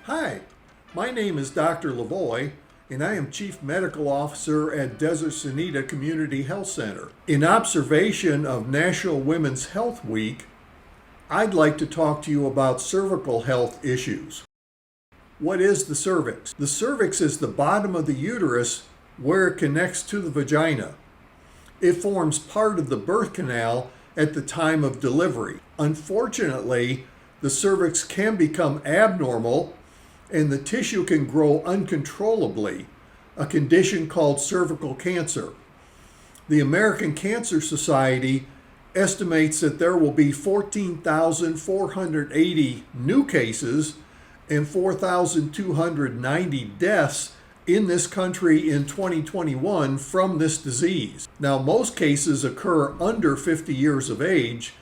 Hi, my name is Dr. Lavoy, and I am Chief Medical Officer at Desert Sunita Community Health Center. In observation of National Women's Health Week, I'd like to talk to you about cervical health issues. What is the cervix? The cervix is the bottom of the uterus where it connects to the vagina. It forms part of the birth canal at the time of delivery. Unfortunately, the cervix can become abnormal and the tissue can grow uncontrollably, a condition called cervical cancer. The American Cancer Society estimates that there will be 14,480 new cases and 4,290 deaths in this country in 2021 from this disease. Now, most cases occur under 50 years of age,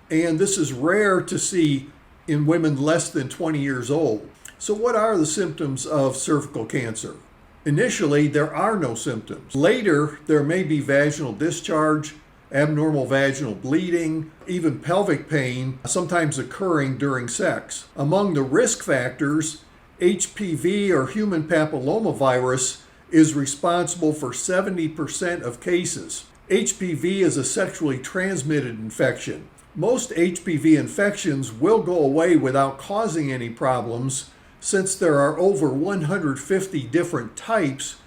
and this is rare to see in women less than 20 years old. So what are the symptoms of cervical cancer? Initially, there are no symptoms. Later, there may be vaginal discharge, abnormal vaginal bleeding, even pelvic pain, sometimes occurring during sex. Among the risk factors, HPV or human papillomavirus is responsible for 70% of cases. HPV is a sexually transmitted infection. Most HPV infections will go away without causing any problems, since there are over 150 different types,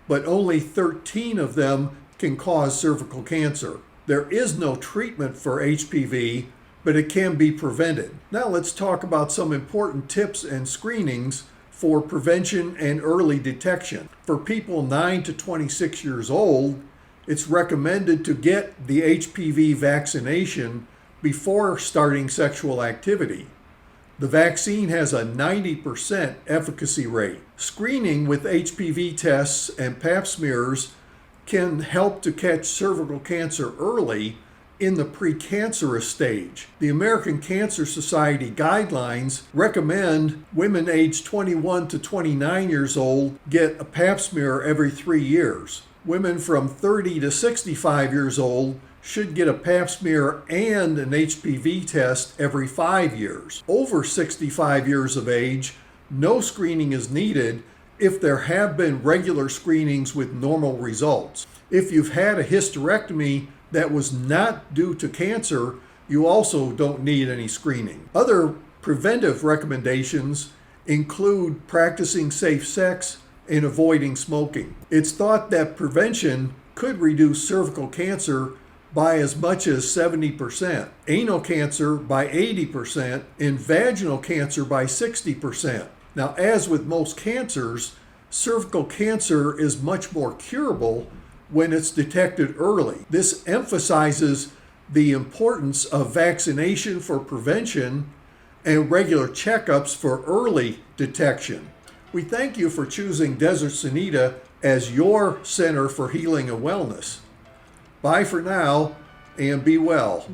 but only 13 of them can cause cervical cancer. There is no treatment for HPV, but it can be prevented. Now let's talk about some important tips and screenings for prevention and early detection. For people 9 to 26 years old, it's recommended to get the HPV vaccination before starting sexual activity. The vaccine has a 90% efficacy rate. Screening with HPV tests and pap smears can help to catch cervical cancer early in the precancerous stage. The American Cancer Society guidelines recommend women aged 21 to 29 years old get a pap smear every 3 years. Women from 30 to 65 years old should get a pap smear and an HPV test every 5 years. Over 65 years of age, no screening is needed if there have been regular screenings with normal results. If you've had a hysterectomy that was not due to cancer, you also don't need any screening. Other preventive recommendations include practicing safe sex and avoiding smoking. It's thought that prevention could reduce cervical cancer by as much as 70%, anal cancer by 80%, and vaginal cancer by 60%. Now, as with most cancers, cervical cancer is much more curable when it's detected early. This emphasizes the importance of vaccination for prevention and regular checkups for early detection. We thank you for choosing Desert Sunita as your center for healing and wellness. Bye for now, and be well.